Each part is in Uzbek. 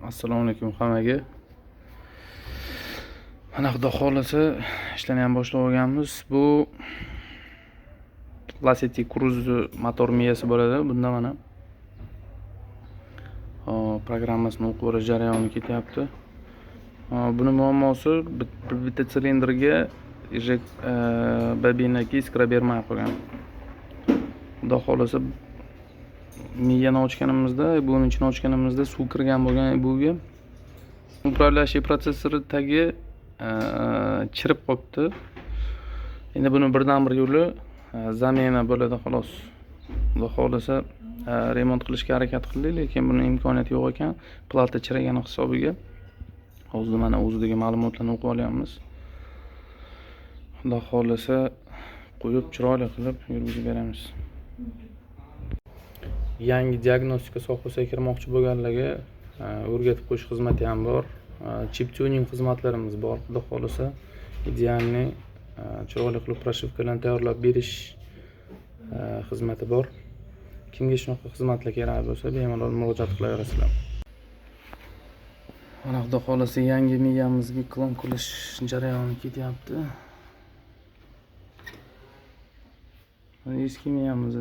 Assalomu alaykum hammaga. Mana xudo xolasa ishlarni ham boshlab olganmiz. Bu Lacetti Cruze motor miyasi bo'ladi. Bunda mana programmasini o'qib o'rish jarayoni ketyapti. Buni muammosi bitta silindrga bobinaki iskra bermay qolgan. Xudo xolasa miyani ochganimizda, buning ichini ochganimizda suv kirgan bo'lgan buga. Upravляющий protsessori tagi chirib qolibdi. Endi buni birdan bir yo'li zamena bo'ladi xolos. Xudo xolasa remont qilishga harakat qildik, lekin buning imkoniyati yo'q ekan. Plata chiragani hisobiga. Hozir mana o'zidagi ma'lumotlarni o'qib olyapmiz. Xudo xolasa qo'yib chiroyli qilib yurgizib beramiz. Yangi diagnostika sohasiga kirmoqchi bo'lganlarga o'rgatib qo'yish xizmati ham bor. Chip tuning xizmatlarimiz bor. Xudo xolasa idealni chiroyli qilib pрошивкаlarni tayyorlab berish xizmati bor. Kimga shunaqa xizmatlar kerak bo'lsa, bemalol murojaat qilaverasizlar. Mana xudo xolasa yangi miyamizga klon qilish jarayoni ketyapti. Eski miyamiz.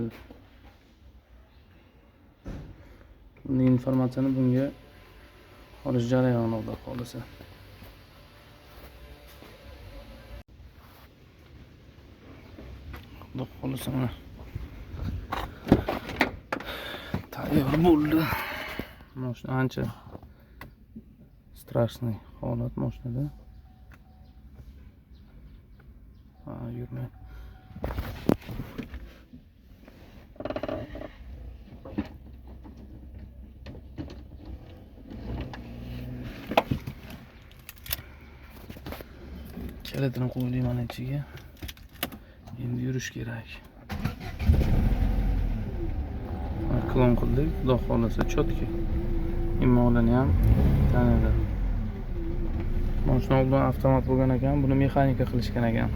Bunday informatsiyani bunga olish jarayoni xudo xolasa. Xudo xolasa mana tayyor bo'ldi. Mashina ancha strashniy holat mashinada. Yurmaydi. Kalitini qo'ydik mana ichiga. Endi yurish kerak. Klon qildik, xudo xolasa chotki. Imolani ham tanidi. Mashina oldin avtomat bo'lgan ekan, buni mexanika qilishgan ekan.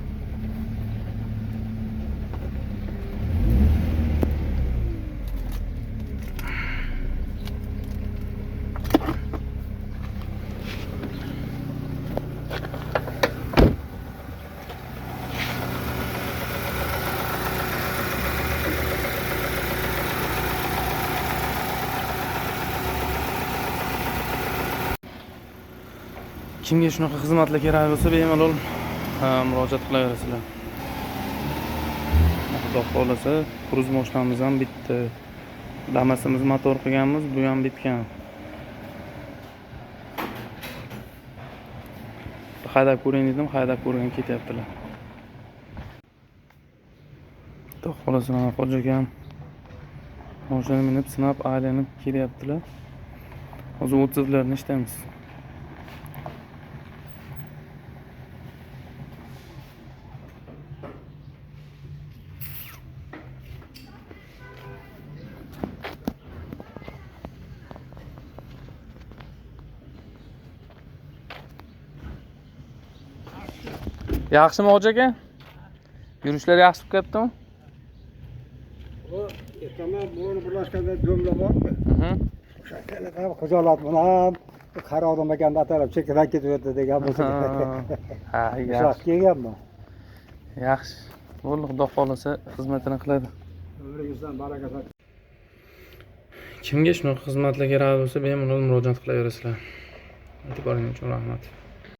Kimga shunaqa xizmatlar kerak bo'lsa, bemalol murojaat qilaverasizlar. Xudo xolasa, Cruze mashinamiz ham bitdi. Damasimiz motor qilganmiz, bu ham bitgan. Haydab ko'ring dedim, haydab ko'rgan ketyaptilar. Xudo xolasa, mana Xo'ja akam mashinani minib, sinab, aylanib kelyaptilar. Hozir o'tkazlarni ishtaymiz. Yaxshimi Xo'ja aka? Yurishlar yaxshi bo'lib ketdimi? Ertaman buni birlashganda do'mla borku. O'sha kelib xijolat bilan qarodim ekanda atalab chekkadan ketib degan bo'lsa. Ha, yaxshi kelganman. Yaxshi. Bo'ldi, xudo xolasa xizmatini qiladi. Umringizdan baraka toping. Kimga shunaqa xizmatlar kerak bo'lsa, bemalol murojaat qilaverasizlar. E'tiboringiz uchun rahmat.